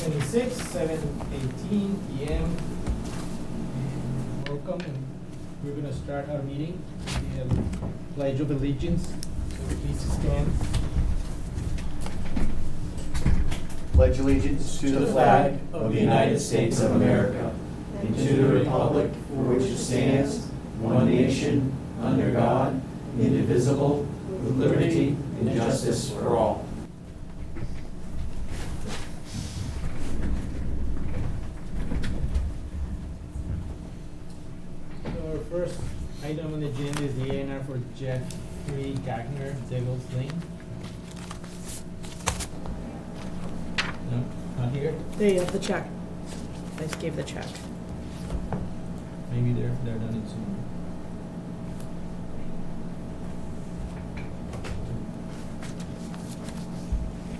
26, 7:18 PM. Welcome, and we're gonna start our meeting with the Pledge of Allegiance. So please stand. Pledge allegiance to the flag of the United States of America and to the republic for which it stands, one nation, under God, indivisible, with liberty and justice for all. So our first item on the agenda is the A&R for Jeffrey Gagner, Devil's Lane. No, not here? They have the check. I just gave the check. Maybe they're done it soon.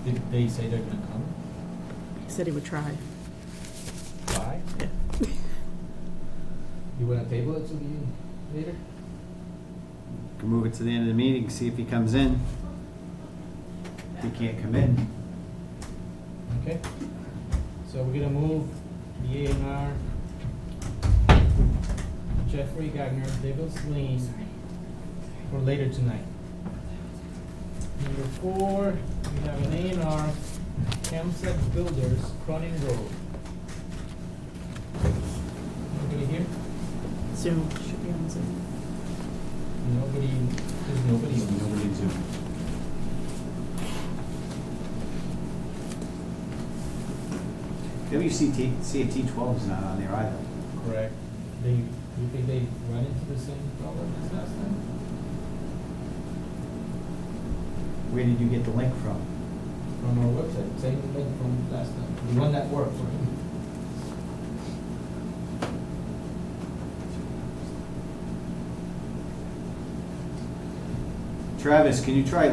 Did they say they're gonna come? He said he would try. Why? Yeah. You wanna table it to the later? Can move it to the end of the meeting, see if he comes in. If he can't come in, Okay. So we're gonna move the A&R Jeffrey Gagner, Devil's Lane for later tonight. Number 4, we have an A&R Camset Builders, Cronin Road. Nobody here? Zoom, should be on Zoom. Nobody, there's nobody on. nobody Zoom. WCT 12 is not on there either. Correct. You think they run into the same problem as last time? Where did you get the link from? From our website, same link from last time, the one that worked for him. Travis, can you try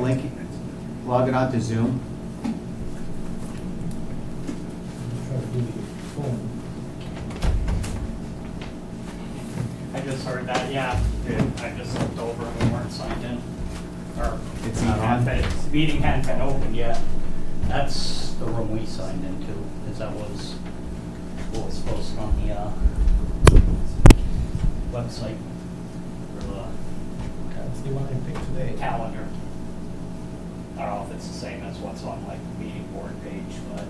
logging on to Zoom? Try to do the phone. I just heard that, yeah. I just looked over and we weren't signed in. Or It's not on? Meeting hadn't been opened yet. That's the room we signed into, because that was what was posted on the website for That's the one I picked today. the calendar. I don't know if it's the same as what's on like the meeting board page, but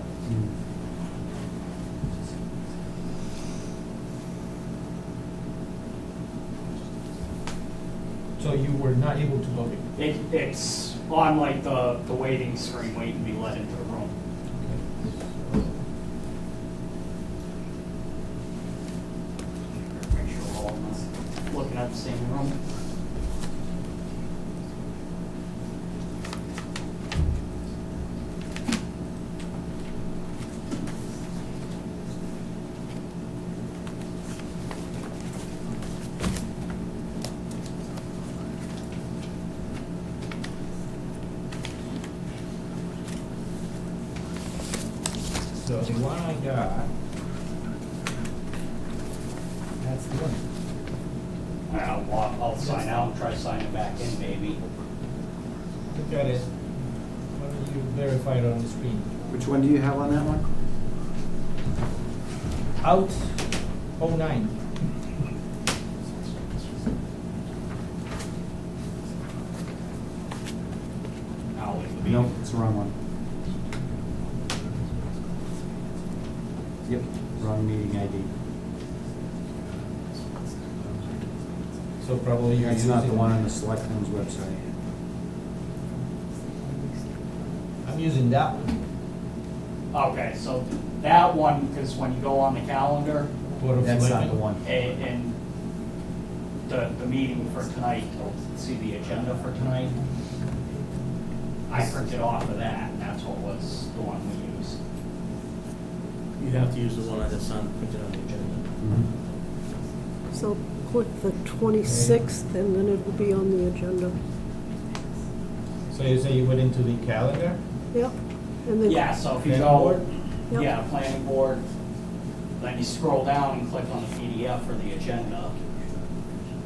So you were not able to log in? it's on like the waiting screen, waiting to be let into the room. Make sure we're all looking at the same room. So the one I got, that's the one. I'll sign out and try signing back in, maybe. Look at it. Why don't you verify it on the screen? Which one do you have on that one? Out 09. I'll leave the meeting. Nope, it's the wrong one. Yep, wrong meeting ID. So probably you're That's using. not the one on the Selectmen's website. I'm using that one. Okay, so that one, because when you go on the calendar, Board of That's not Selectmen. the one. and the meeting for tonight, see the agenda for tonight, I printed off of that, and that's what was the one we used. You have to use the one I just signed, printed on the agenda. So click the 26th and then it will be on the agenda. So you say you went into the calendar? Yep. And then. Yeah, so if you Planning go, board? Yep. yeah, planning board, then you scroll down and click on the PDF for the agenda.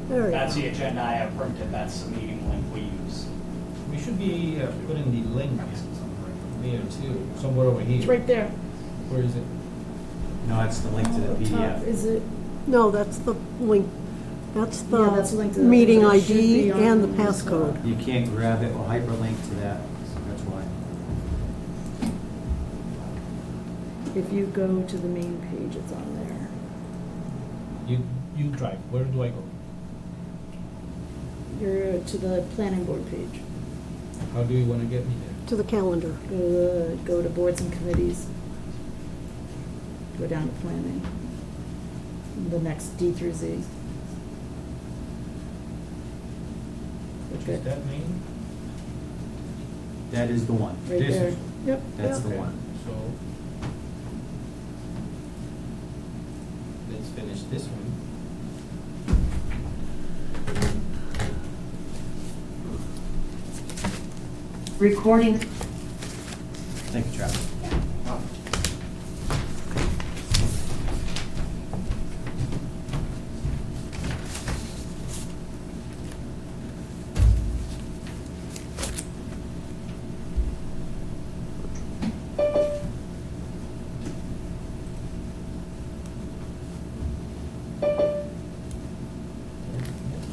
There you That's go. the agenda I have printed, that's the meeting link we use. We should be putting the link there too, somewhere over here. It's right there. Where is it? No, that's the link to the PDF. Is it? No, that's the link. That's Yeah, that's the link to the. meeting it should ID be on and the this, passcode. You can't grab it or hyperlink to that, so that's why. If you go to the main page, it's on there. You drive. Where do I go? You're to the planning board page. How do you want to get me there? To the calendar. Go to boards and committees. Go down to planning. The next D through Z. Which is that name? That is the one. Right This there. is- Yep. That's the Okay, one. So let's finish this one. Recording. Thank you, Travis.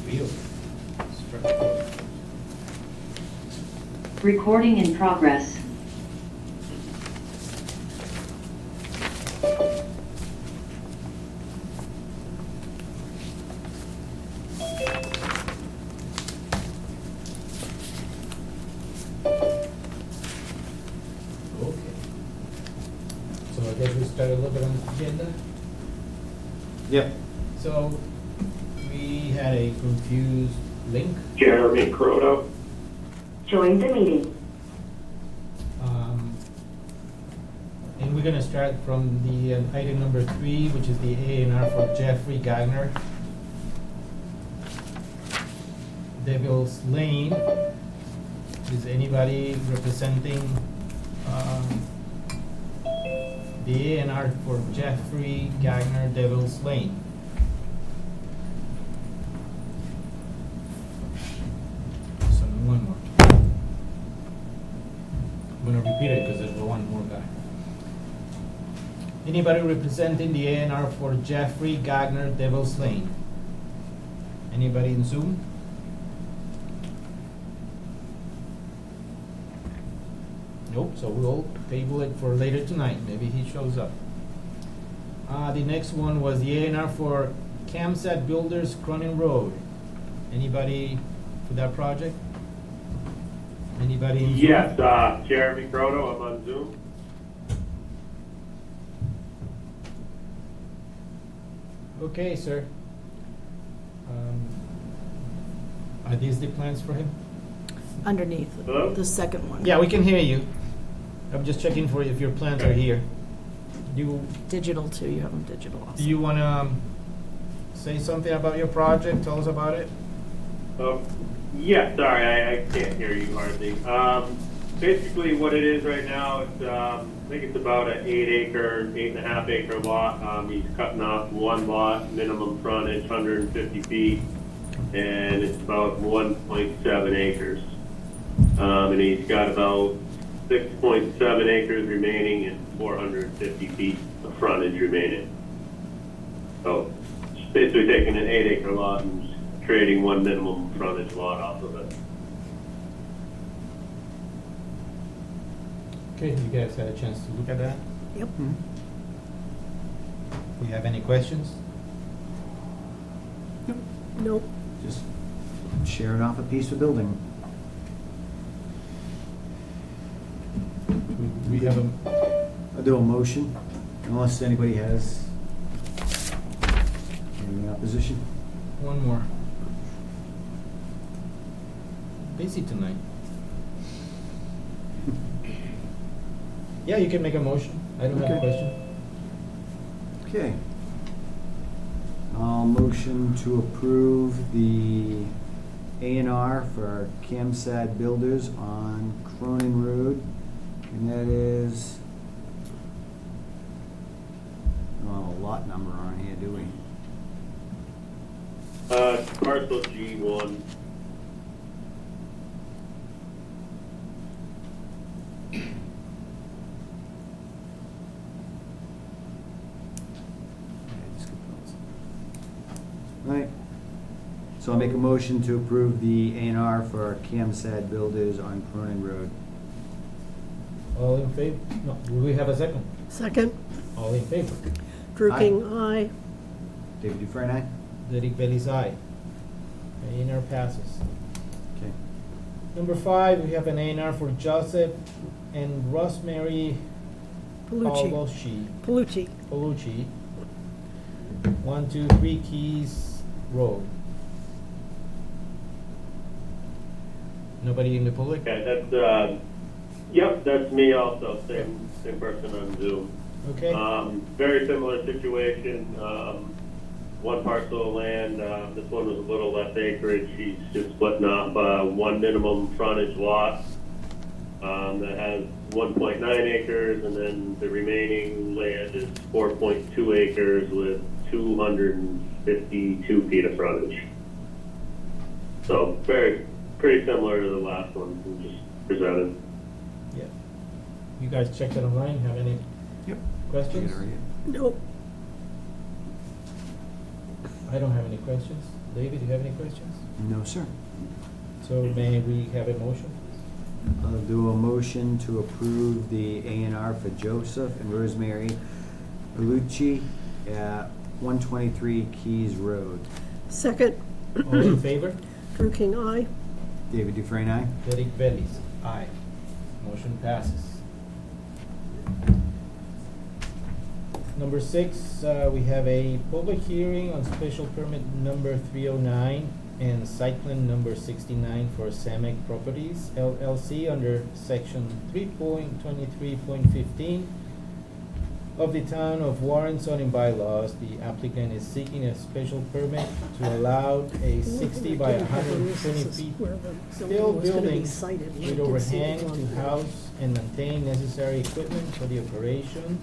Real. Structure. Recording in progress. Okay. So I guess we start a little bit on the agenda. Yep. So we had a confused link. Jeremy Croto. Join the meeting. And we're gonna start from the item number 3, which is the A&R for Jeffrey Gagner. Devil's Lane. Is anybody representing the A&R for Jeffrey Gagner Devil's Lane? So one more. I'm gonna repeat it because there's one more guy. Anybody representing the A&R for Jeffrey Gagner Devil's Lane? Anybody in Zoom? Nope, so we'll table it for later tonight. Maybe he shows up. The next one was the A&R for Camsat Builders Cronin Road. Anybody for that project? Anybody in Zoom? Yes, Jeremy Croto. I'm on Zoom. Okay, sir. Are these the plans for him? Underneath, Hello? the second one. Yeah, we can hear you. I'm just checking for if your plans are here. Digital too, you have them digital also. Do you want to say something about your project? Tell us about it. Yeah, sorry, I can't hear you hardly. Basically, what it is right now, it's, I think it's about an 8.5 acre lot. He's cutting off one lot, minimum frontage, 150 feet, and it's about 1.7 acres. And he's got about 6.7 acres remaining and 450 feet of frontage remaining. So, it's basically taking an 8 acre lot and just creating one minimum frontage lot off of it. Okay, you guys had a chance to look at that. Yep. Do you have any questions? Nope. Just sharing off a piece of building. We have a, I'll do a motion, unless anybody has any opposition. one more. Busy tonight. Yeah, you can make a motion. I don't have a Okay. question. Okay. I'll motion to approve the A&R for Camsad Builders on Cronin Road, and that is, oh, lot number on here, do we? Parcel G1. Alright. So I'll make a motion to approve the A&R for Camsad Builders on Cronin Road. All in favor? No, will we have a second? Second, All in favor? Drew King, aye. David Dufresne, aye? Derek Bailey's aye. A&R passes. Okay. Number 5, we have an A&R for Joseph and Rosemary Palucci. Paulucci. Palucci. 123 Keys Road. Nobody in the public? Okay, that's, yep, that's me also, same person on Zoom. Okay. Very similar situation, one parcel of land, this one was a little less acreage, he's just splitting up, one minimum frontage lot, that has 1.9 acres, and then the remaining land is 4.2 acres with 252 feet of frontage. So pretty similar to the last one we just presented. Yeah. You guys checked it online, have any Yep. questions? Nope. I don't have any questions. David, do you have any questions? No, sir. So may we have a motion? I'll do a motion to approve the A&R for Joseph and Rosemary Palucci at 123 Keys Road. Second, All in favor? Drew King, aye. David Dufresne, aye? Derek Bailey's aye. Motion passes. Number 6, we have a public hearing on special permit number 309 and site plan number 69 for Samek Properties LLC under section 3.23.15 of the Town of Warren zoning bylaws. The applicant is seeking a special permit to allow a 60 by 120 feet steel building with overhang to house and maintain necessary equipment for the operation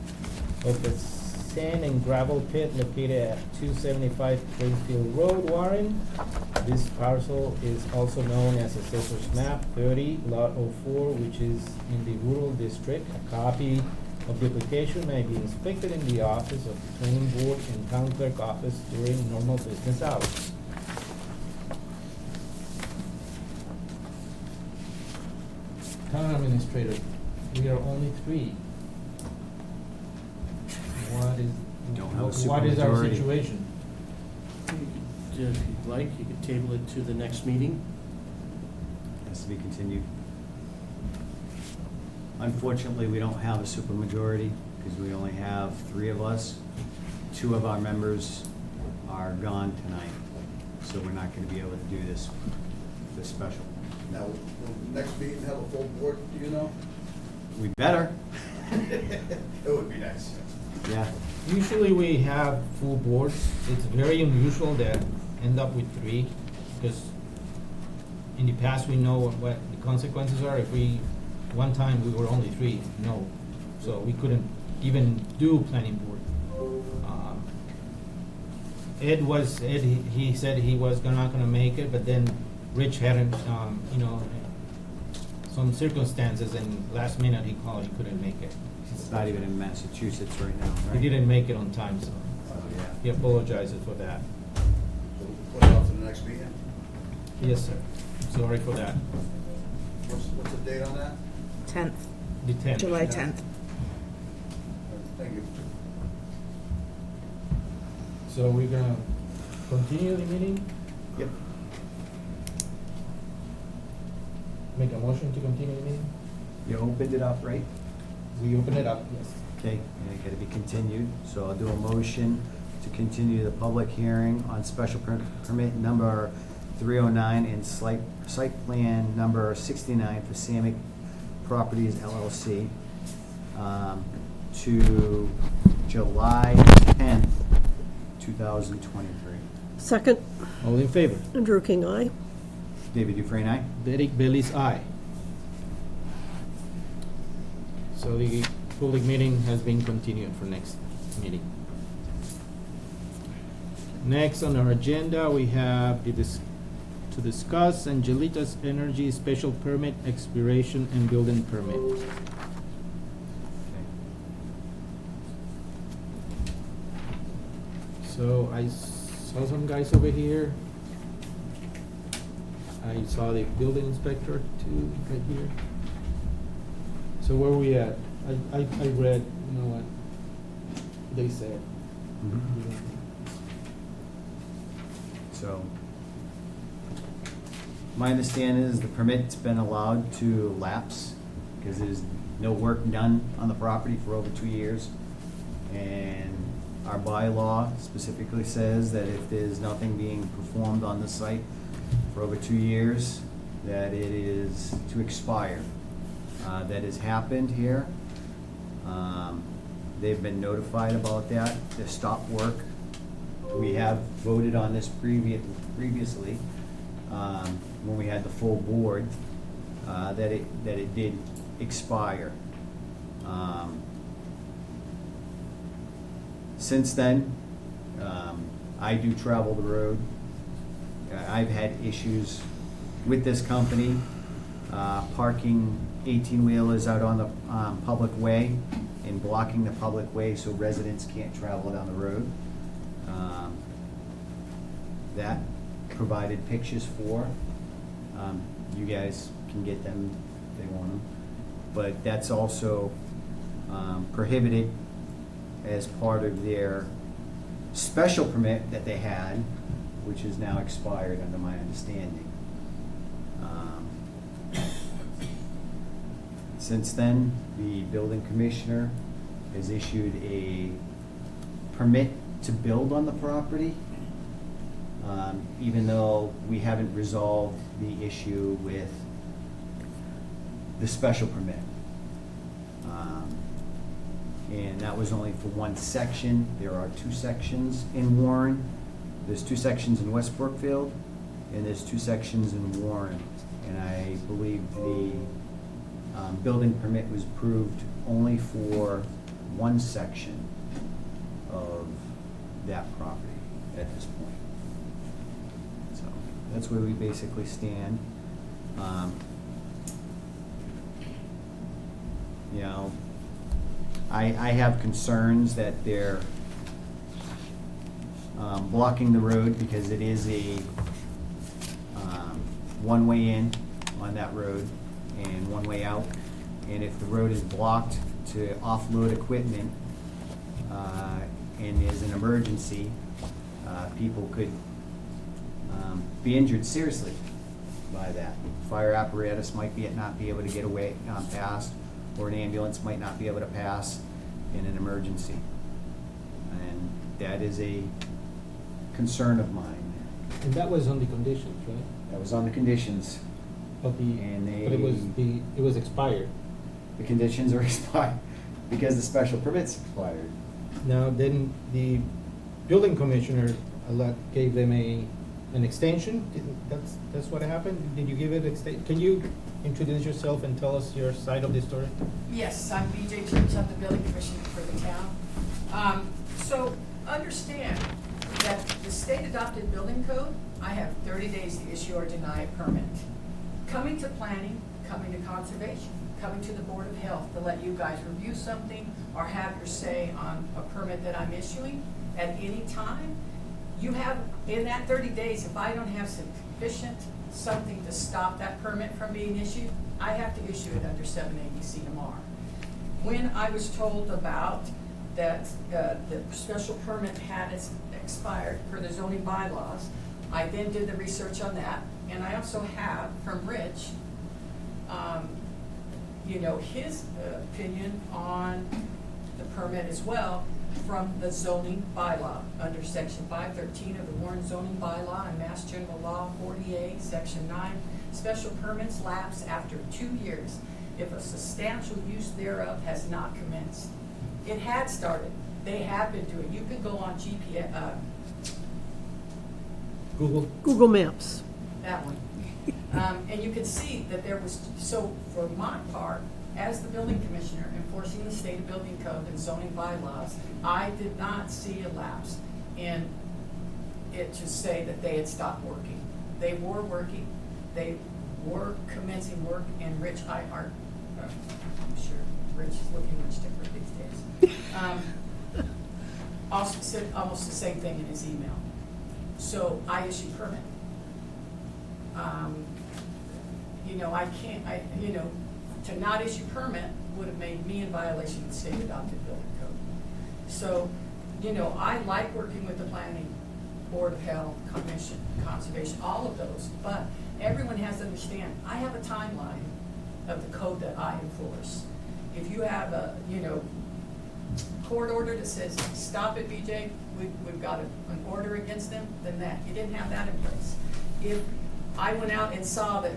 of the sand and gravel pit located at 275 Springfield Road, Warren. This parcel is also known as Assessor's Map 30, Lot 04, which is in the rural district. A copy of the application may be inspected in the office of the planning board and town clerk office during normal business hours. Town administrator, we are only 3. Don't have a What is our supermajority. situation? If you'd like, you could table it to the next meeting. Has to be continued. Unfortunately, we don't have a supermajority because we only have 3 of us. 2 of our members are gone tonight, so we're not going to be able to do this special. Now, will the next meeting have a full board, do you know? We better. It would be nice. Yeah. Usually we have full boards. It's very unusual that end up with 3, because in the past we know what the consequences are. If one time we were only 3, no. So we couldn't even do planning board. Ed, he said he was not gonna make it, but then Rich had, some circumstances, and last minute he called, he couldn't make it. It's not even in Massachusetts right now, right? He didn't make it on time, so Oh, yeah. he apologizes for that. So we'll put it off to the next meeting. Yes, sir. Sorry for that. What's the date on that? 10th, The 10th. July 10th. Thank you. So we're gonna continue the meeting? Yep. Make a motion to continue the meeting? You opened it up, right? We open it up, yes. Okay, and it gotta be continued, so I'll do a motion to continue the public hearing on special permit number 309 and site plan number 69 for Samek Properties LLC to July 10th, 2023. Second, All in favor? Drew King, aye. David Dufresne, aye? Derek Bailey's aye. So the public meeting has been continued for next meeting. Next on our agenda, we have to discuss Angelitas Energy Special Permit Expiration and Building Permit. So I saw some guys over here. I saw the building inspector too, right here. So where we at? I read, you know what they said. So, my understanding is the permit's been allowed to lapse because there's no work done on the property for over 2 years. And our bylaw specifically says that if there's nothing being performed on the site for over 2 years, that it is to expire. That has happened here. They've been notified about that, to stop work. We have voted on this previously, when we had the full board, that it did expire. Since then, I do travel the road. I've had issues with this company, parking 18-wheelers out on the public way and blocking the public way so residents can't travel down the road. That provided pictures for. You guys can get them if they want them. But that's also prohibited as part of their special permit that they had, which is now expired under my understanding. Since then, the building commissioner has issued a permit to build on the property, even though we haven't resolved the issue with the special permit. And that was only for one section. There are 2 sections in Warren. There's 2 sections in West Brookfield, and there's 2 sections in Warren. And I believe the building permit was approved only for one section of that property at this point. So that's where we basically stand. You know, I have concerns that they're blocking the road because it is a one-way in on that road and one-way out. And if the road is blocked to offload equipment and there's an emergency, people could be injured seriously by that. Fire apparatus might not be able to get away past, or an ambulance might not be able to pass in an emergency. And that is a concern of mine. And that was on the conditions, right? That was on the conditions. But And it was expired. The conditions are expired because the special permit's expired. Now, then the building commissioner gave them an extension? That's what happened? Did you give it can you introduce yourself and tell us your side of the story? Yes, I'm BJ Church, I'm the building commissioner for the town. So understand that the state adopted building code, I have 30 days to issue or deny a permit. Coming to planning, coming to conservation, coming to the Board of Health to let you guys review something or have your say on a permit that I'm issuing at any time. You have, in that 30 days, if I don't have sufficient something to stop that permit from being issued, I have to issue it under 780 CMR. When I was told about that the special permit had expired per the zoning bylaws, I then did the research on that, and I also have from Rich, his opinion on the permit as well from the zoning bylaw under section 513 of the Warren zoning bylaw and Mass General Law 48, section 9. Special permits lapse after 2 years if a substantial use thereof has not commenced. It had started. They have been doing. You can go on GPS. Google Maps. That one. And you can see that there was, so for my part, as the building commissioner enforcing the state of building code and zoning bylaws, I did not see a lapse in it to say that they had stopped working. They were working, they were commencing work, and Rich Ihart, I'm sure Rich is looking much different these days, also said almost the same thing in his email. So I issue permit. You know, I can't, to not issue permit would have made me in violation of the state adopted building code. So, you know, I like working with the planning, Board of Health, Commission, Conservation, all of those, but everyone has to understand, I have a timeline of the code that I enforce. If you have a, court order that says, stop it, BJ, we've got an order against them, then that, you didn't have that in place. If I went out and saw that,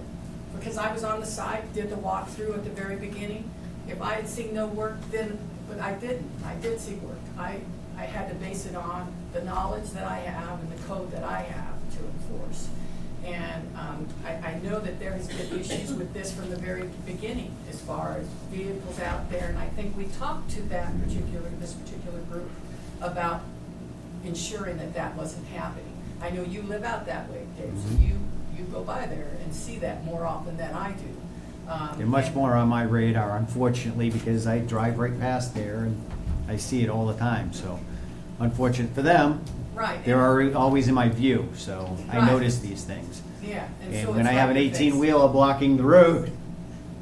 because I was on the site, did the walkthrough at the very beginning, if I had seen no work, then, but I didn't, I did see work. I had to base it on the knowledge that I have and the code that I have to enforce. And I know that there has been issues with this from the very beginning as far as vehicles out there. And I think we talked to this particular group about ensuring that that wasn't happening. I know you live out that way, Dave, so you go by there and see that more often than I do. They're much more on my radar, unfortunately, because I drive right past there and I see it all the time. So, unfortunate for them, Right. they're always in my view. So I Right. notice these things. Yeah. And so when it's I have an like with this. 18-wheeler blocking the road,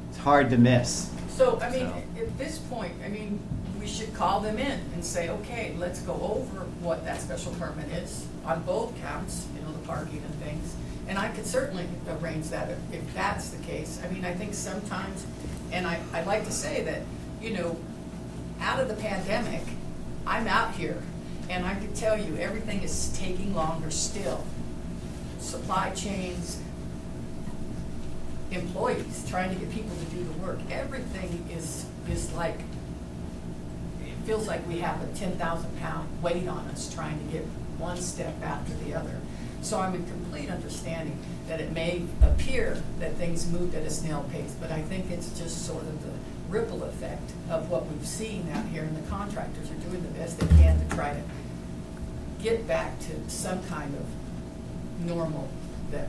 it's hard to miss. So, I mean, So. at this point, I mean, we should call them in and say, okay, let's go over what that special permit is on both counts, the parking and things. And I could certainly arrange that if that's the case. I mean, I think sometimes, and I like to say that, out of the pandemic, I'm out here, and I can tell you, everything is taking longer still. Supply chains, employees, trying to get people to do the work. Everything is like, it feels like we have a 10,000-pound weight on us trying to get one step after the other. So I'm in complete understanding that it may appear that things moved at a snail pace, but I think it's just sort of the ripple effect of what we've seen out here, and the contractors are doing the best they can to try to get back to some kind of normal that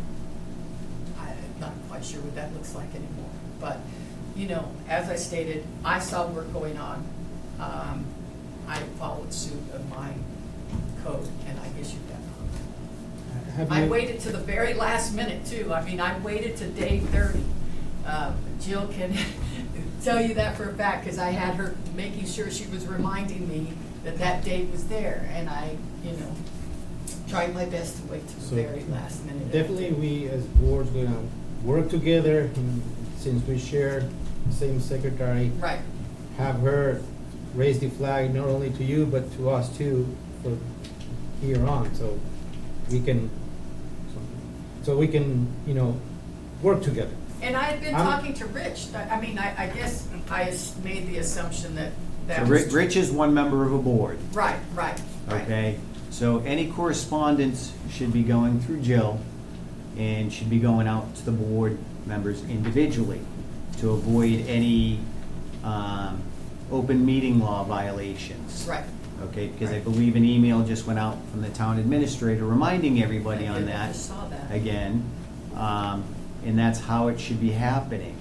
I'm not quite sure what that looks like anymore. But, as I stated, I saw work going on. I followed suit of my code, and I issued that permit. I waited to the very last minute, too. I mean, I waited to day 30. Jill can tell you that for a fact, because I had her making sure she was reminding me that that date was there, and I, tried my best to wait to the So, very last minute. Definitely, we as boards gonna work together, and since we share the same secretary, Right. have her raise the flag not only to you, but to us too, for here on, so we can, work together. And I had been I'm- talking to Rich. I guess I made the assumption that So was. Rich is one member of a board, Right. okay? So any correspondence should be going through Jill and should be going out to the board members individually to avoid any open meeting law violations. Right. Okay, because I Right. believe an email just went out from the town administrator reminding everybody I on did, I that. just saw that. Again, and that's how it should be happening.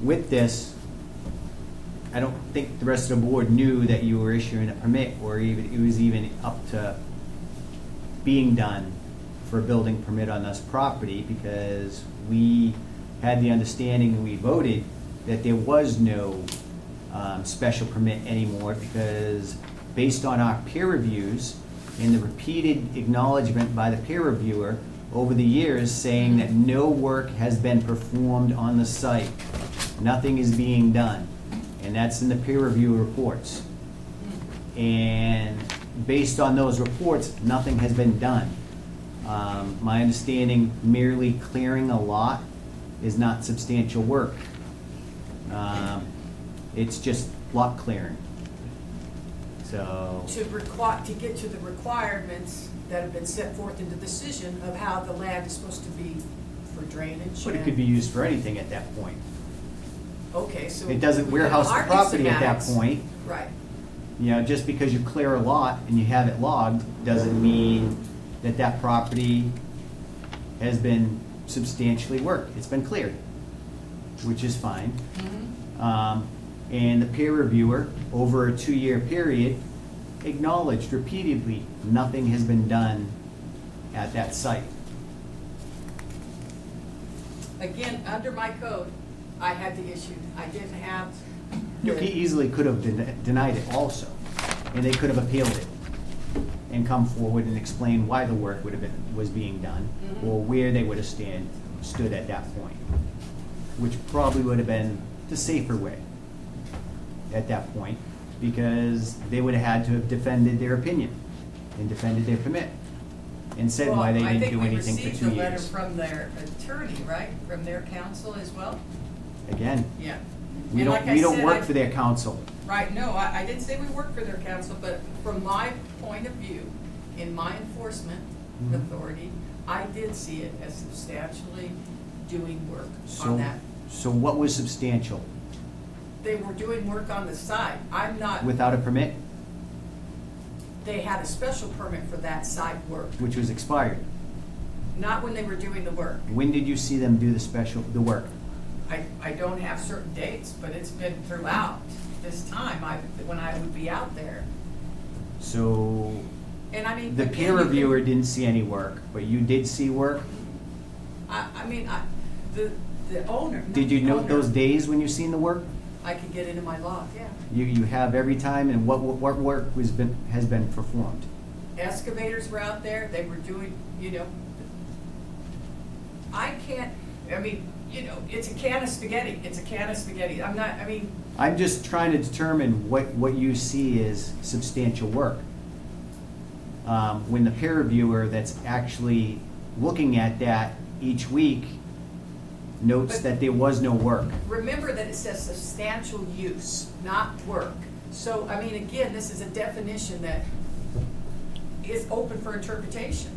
With this, I don't think the rest of the board knew that you were issuing a permit, or even, it was even up to being done for a building permit on this property, because we had the understanding and we voted that there was no special permit anymore, because based on our peer reviews and the repeated acknowledgement by the peer reviewer over the years saying that no work has been performed on the site, nothing is being done, and that's in the peer review reports. And based on those reports, nothing has been done. My understanding, merely clearing a lot is not substantial work. It's just lot clearing. So, To get to the requirements that have been set forth in the decision of how the land is supposed to be for drainage. but it could be used for anything at that point. Okay, so. It doesn't we warehouse could the argue property at that semantics. point. Right. Just because you clear a lot and you have it logged, doesn't mean that that property has been substantially worked. It's been cleared, which is fine. Mhm. And the peer reviewer, over a 2-year period, acknowledged repeatedly, nothing has been done at that site. Again, under my code, I had the issue. I didn't have. He easily could have denied it also, and they could have appealed it and come forward and explain why the work was being done, or where they would have stood at that point, which probably would have been the safer way at that point, because they would have had to have defended their opinion and defended their permit and said why they didn't do anything for 2 I think we received a letter years. from their attorney, right? From their counsel as well? Again, Yeah. we And don't, like I we don't said, work for their counsel. Right, no, I didn't say we work for their counsel, but from my point of view, in my enforcement Mhm. authority, I did see it as substantially doing work So, on that. so what was substantial? They were doing work on the side. I'm not, Without a permit, they had a special permit for that side work, which was expired. not when they were doing the work. When did you see them do the work? I don't have certain dates, but it's been throughout this time, when I would be out there. So, And I mean. the again, peer you can- reviewer didn't see any work, but you did see work? The owner. not Did you the note owner. those days when you seen the work? I could get into my log, yeah. You have every time, and what work has been performed? Excavators were out there, they were doing, I can't, it's a can of spaghetti, I'm just trying to determine what you see as substantial work. When the peer reviewer that's actually looking at that each week notes But- that there was no work. remember that it says substantial use, not work. So, again, this is a definition that is open for interpretation,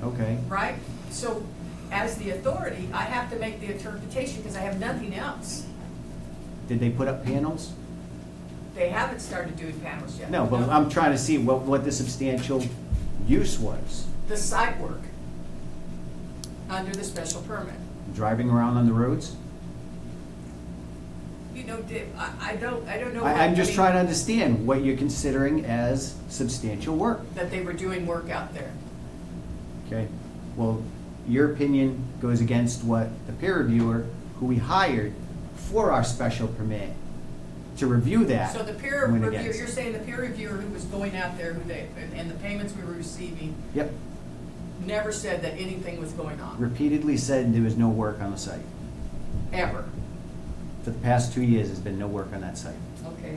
Okay. right? So, as the authority, I have to make the interpretation because I have nothing else. Did they put up panels? They haven't started doing panels yet. No, but I'm trying to see what the substantial use was. The site work, under the special permit. Driving around on the roads? Dave, I don't know. I'm just trying to understand what you're considering as substantial work. That they were doing work out there. Okay, well, your opinion goes against what the peer reviewer, who we hired for our special permit to review that. So the peer went reviewer, against. you're saying the peer reviewer who was going out there, and the payments we were receiving, Yep, never said that anything was going on, repeatedly said there was no work on the site. ever. For the past 2 years, there's been no work on that site. Okay.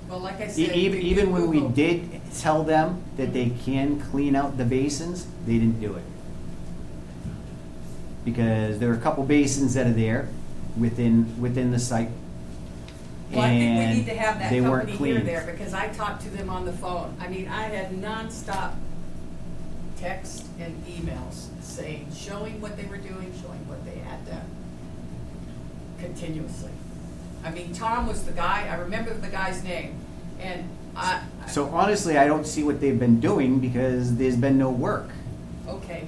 Well, like I said. Even when we Google- did tell them that they can clean out the basins, they didn't do it. Because there are a couple basins that are there within the site. Well, I think we and need to have that they weren't company here cleaned. there, because I talked to them on the phone. I had nonstop texts and emails saying, showing what they were doing, showing what they had done, continuously. Tom was the guy, I remember the guy's name, and So honestly, I don't see what they've been doing because there's been no work. okay.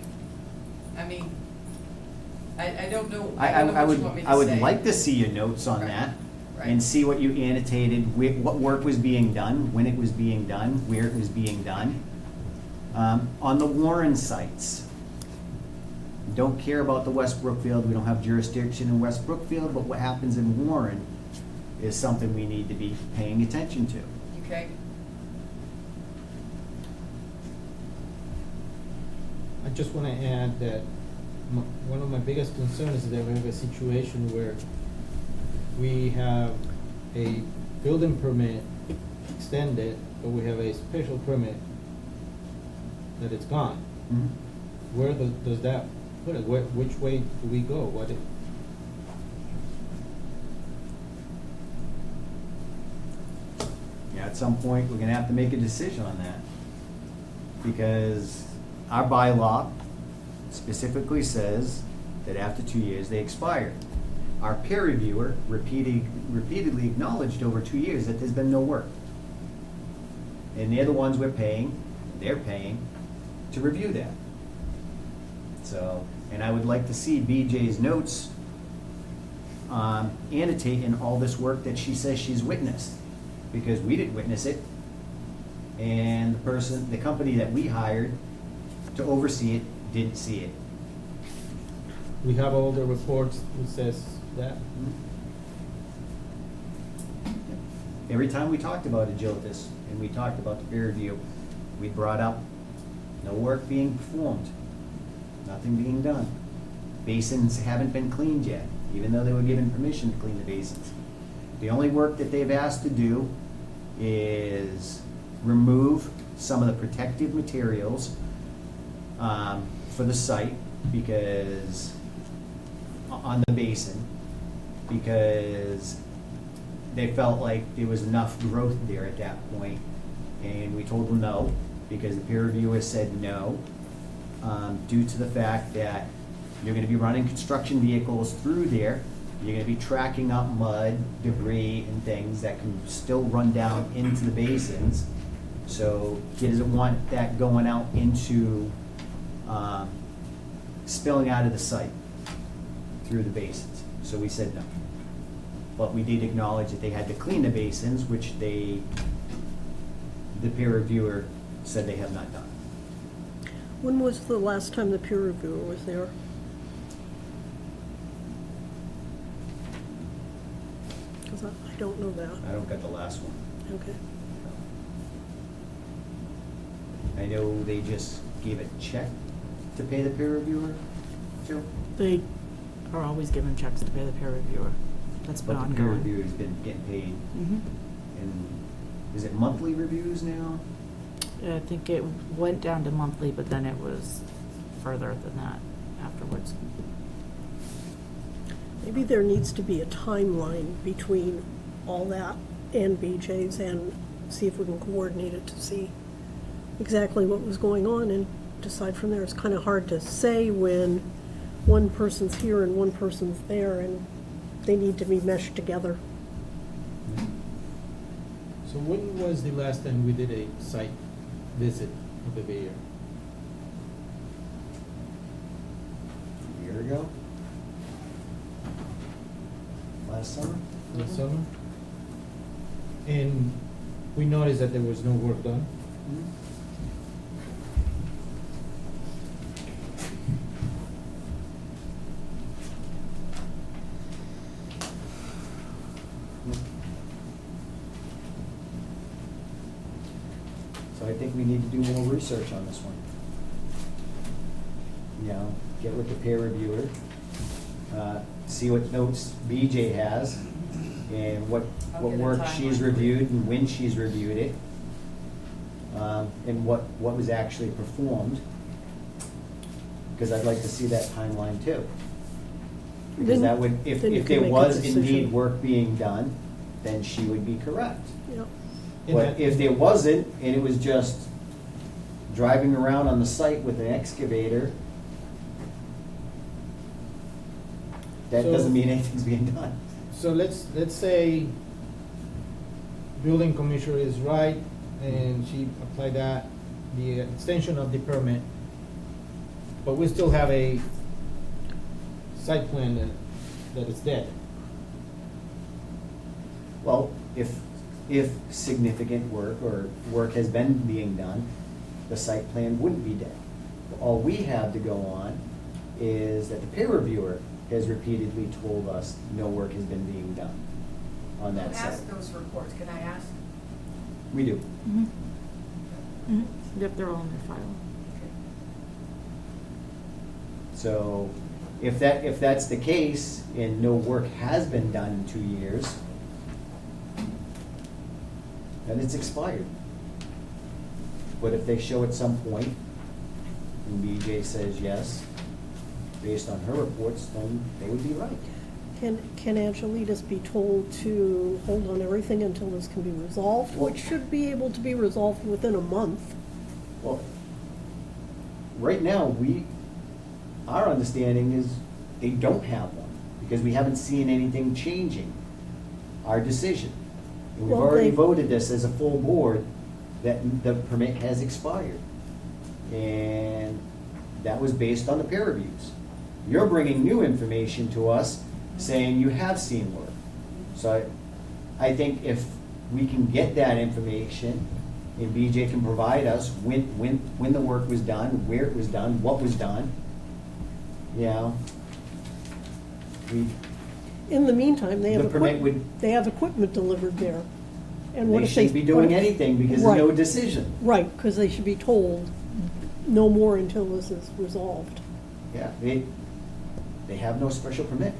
I don't know, I I don't know what you want me to say. I would like to see your notes on Right, that right. and see what you annotated, what work was being done, when it was being done, where it was being done. On the Warren sites, don't care about the West Brookfield, we don't have jurisdiction in West Brookfield, but what happens in Warren is something we need to be paying attention to. Okay, I just want to add that one of my biggest concerns is that we have a situation where we have a building permit extended, but we have a special permit that it's gone. Where does that put it? Which way do we go? Yeah, at some point, we're gonna have to make a decision on that. Because our bylaw specifically says that after 2 years, they expire. Our peer reviewer repeatedly acknowledged over 2 years that there's been no work. And they're the ones they're paying to review that. So, and I would like to see BJ's notes annotate in all this work that she says she's witnessed, because we didn't witness it. and the company that we hired to oversee it didn't see it. We have all the reports that says that. Every time we talked about Agilitas and we talked about the peer review, we brought up no work being performed, nothing being done. Basins haven't been cleaned yet, even though they were given permission to clean the basins. The only work that they've asked to do is remove some of the protective materials for the site because, on the basin, because they felt like there was enough growth there at that point. And we told them no, because the peer reviewer said no, due to the fact that you're gonna be running construction vehicles through there. You're gonna be tracking up mud, debris, and things that can still run down into the basins. So he doesn't want that going out into, spilling out of the site through the basins. So we said no. But we did acknowledge that they had to clean the basins, which the peer reviewer said they have not done. When was the last time the peer reviewer was there? Because I don't know that. I don't got the last one. Okay. I know they just gave a check to pay the peer reviewer, too. They are always given checks to pay the peer reviewer. That's been But the peer ongoing. reviewer's been getting paid. Mhm. And is it monthly reviews now? I think it went down to monthly, but then it was further than that afterwards. Maybe there needs to be a timeline between all that and BJ's and see if we can coordinate it to see exactly what was going on and decide from there. It's kind of hard to say when one person's here and one person's there and they need to be meshed together. So when was the last time we did a site visit of the Bay Area? A year ago? Last summer? Last summer? And we noticed that there was no work done. So I think we need to do more research on this one. You know, get with the peer reviewer, see what notes BJ has, and what I'll get a work she's timeline. reviewed and when she's reviewed it, and what was actually performed. Because I'd like to see that timeline too. Because that would, if Then you can there make a was decision. indeed work being done, then she would be correct. Yeah. And But that- if there wasn't, and it was just driving around on the site with an excavator, that So- doesn't mean anything's being done. So let's say building commissioner is right and she applied that, the extension of the permit, but we still have a site plan that is dead. Well, if significant work or work has been being done, the site plan wouldn't be dead. All we have to go on is that the peer reviewer has repeatedly told us no work has been being done on that site. Ask those reports, can I ask? We do. Mhm. Mhm. Yep, they're all in their file. So if that's the case and no work has been done in 2 years, then it's expired. But if they show at some point, and BJ says yes, based on her reports, then they would be right. Can Angelitas be told to hold on everything until this can be resolved, Well- which should be able to be resolved within a month? Well, right now, our understanding is they don't have one, because we haven't seen anything changing our decision. And we've Well, already they- voted this as a full board, that the permit has expired. And that was based on the peer reviews. You're bringing new information to us, saying you have seen work. So I think if we can get that information And BJ can provide us when the work was done, where it was done, what was done. You know? In the meantime, they have The permit would- they have equipment delivered there. And what They if they? shouldn't be doing anything because there's no Right. decision. Right, because they should be told no more until this is resolved. Yeah, they have no special permit.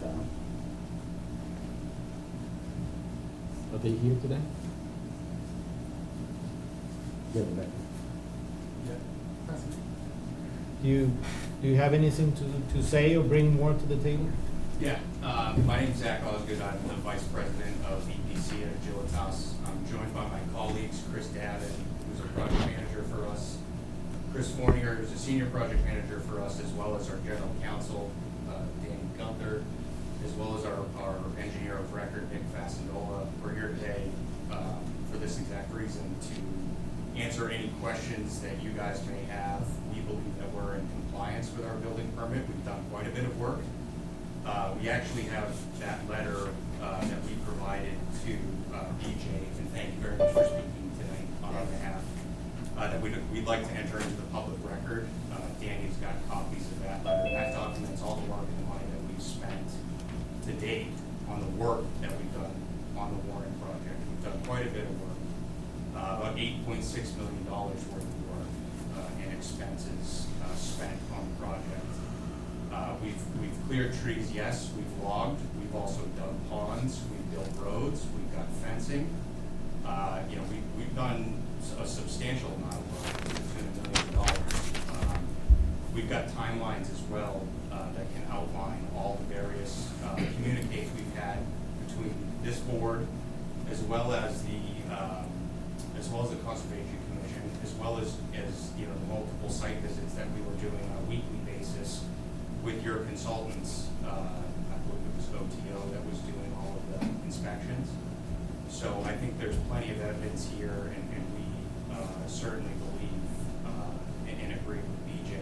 So, Are they here today? yeah, but Do you have anything to say or bring more to the table? Yeah, my name's Zach Osgood. I'm the Vice President of EPC at Agilitas. I'm joined by my colleagues, Chris Davin, who's a project manager for us, Chris Fournier, who's a senior project manager for us, as well as our general counsel, Danny Gunther, as well as our engineer of record, Nick Fasandola. We're here today for this exact reason, to answer any questions that you guys may have. We believe that we're in compliance with our building permit. We've done quite a bit of work. We actually have that letter that we provided to BJ, and thank you very much for speaking tonight on our behalf, that we'd like to enter into the public record. Danny's got copies of that letter, and that documents all the work and the money that we've spent to date on the work that we've done on the Warren project. We've done quite a bit of work, about $8.6 million worth of work and expenses spent on the project. We've cleared trees, yes, we've logged, we've also dug ponds, we've built roads, we've got fencing. We've done a substantial amount of work to the tune of millions of dollars. We've got timelines as well that can outline all the various communiques we've had between this board, as well as the Conservation Commission, as well as the multiple site visits that we were doing on a weekly basis with your consultants. I believe it was OTO that was doing all of the inspections. So I think there's plenty of evidence here, and we certainly believe and agree with BJ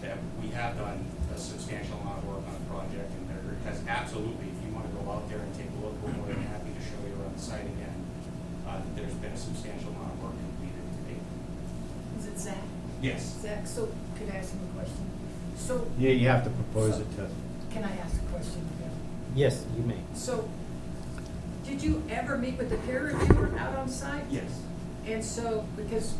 that we have done a substantial amount of work on the project, and there has absolutely, if you want to go out there and take a look, we're more than happy to show you around the site again, that there's been a substantial amount of work completed to date. Is it Zach? Yes. Zach, so could I ask him a question? So, yeah, you have to propose it to. can I ask a question? Yes, you may. So, did you ever meet with the peer reviewer out on site? Yes. And so, because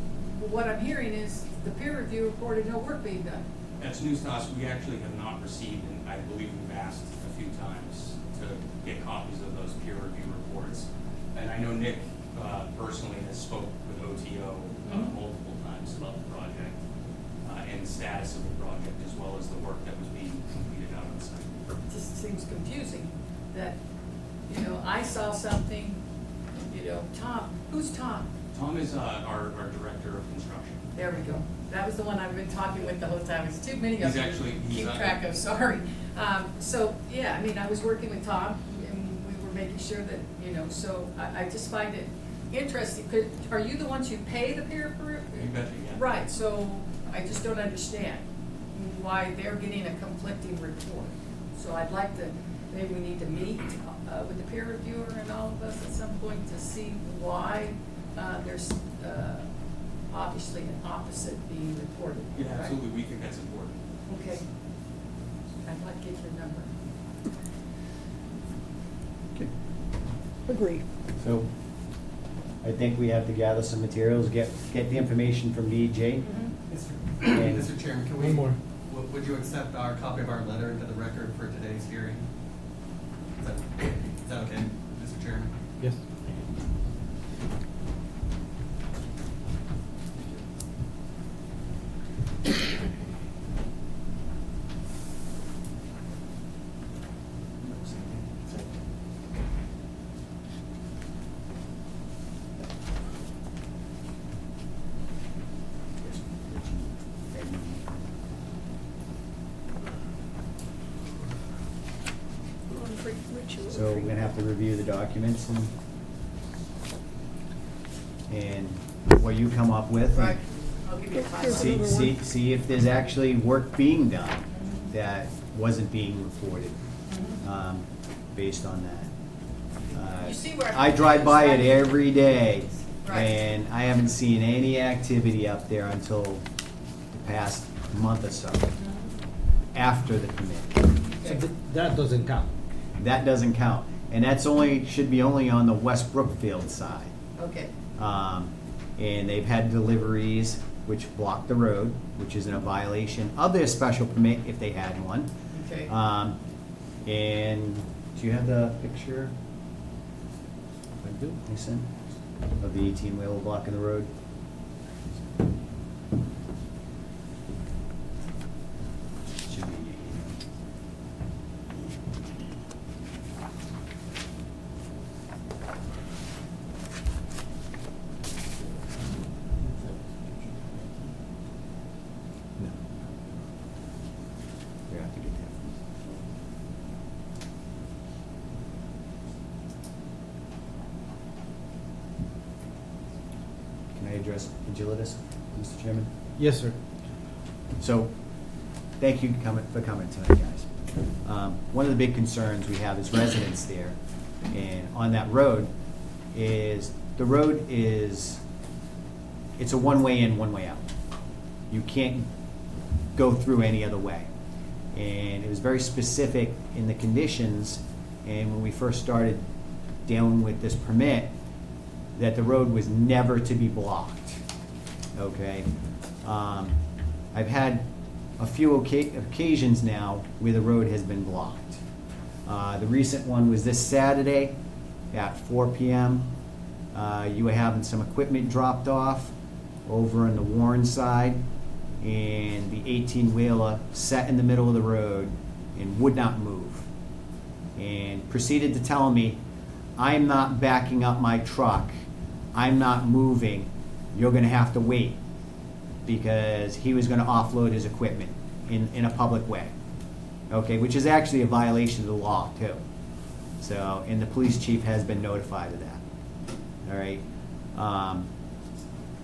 what I'm hearing is the peer review reported no work being done. That's news to us. We actually have not received, and I believe we've asked a few times to get copies of those peer review reports. And I know Nick personally has spoke with OTO multiple times about the project and the status of the project, as well as the work that was being completed out on site. It just seems confusing that, I saw something, Tom, who's Tom? Tom is our director of construction. There we go. That was the one I've been talking with the whole time. It's too many of them to keep track of, sorry. I was working with Tom, and we were making sure that, so I just find it interesting. Are you the ones who pay the peer review? You betcha, yeah. Right, so I just don't understand why they're getting a conflicting report. So I'd like to, maybe we need to meet with the peer reviewer and all of us at some point to see why there's obviously an opposite being reported. Yeah, right? absolutely. We think that's important. Okay. I'd like to get your number. Okay. Agreed. So, I think we have to gather some materials, get the information from BJ. And Mr. Chairman, can One we, more. would you accept our copy of our letter into the record for today's hearing? Is that okay, Mr. Chairman? Yes. So we're gonna have to review the documents and what you come up with. Right. I'll give you a timeline. See if there's actually work being done that wasn't being reported, based on that. You see where I drive by it right? every day, Right. and I haven't seen any activity up there until the past month or so, after the permit. So that doesn't count. That doesn't count, and that's only, should be only on the West Brookfield side. Okay, And they've had deliveries which block the road, which is in a violation of their special permit if they had one. okay. And do you have the picture? I do. Mason, of the 18-wheeler blocking the road? Should be. No. We have to get that. Can I address Agilitas, Mr. Chairman? Yes, sir. So, thank you for coming tonight, guys. One of the big concerns we have as residents there, and on that road, is the road is, it's a one-way in, one-way out. You can't go through any other way. And it was very specific in the conditions, and when we first started dealing with this permit, that the road was never to be blocked, okay? I've had a few occasions now where the road has been blocked. The recent one was this Saturday at 4 p.m. You were having some equipment dropped off over on the Warren side, and the 18-wheeler sat in the middle of the road and would not move, and proceeded to tell me, "I'm not backing up my truck. I'm not moving. You're gonna have to wait," because he was gonna offload his equipment in a public way. Okay, which is actually a violation of the law too. So, and the police chief has been notified of that. All right.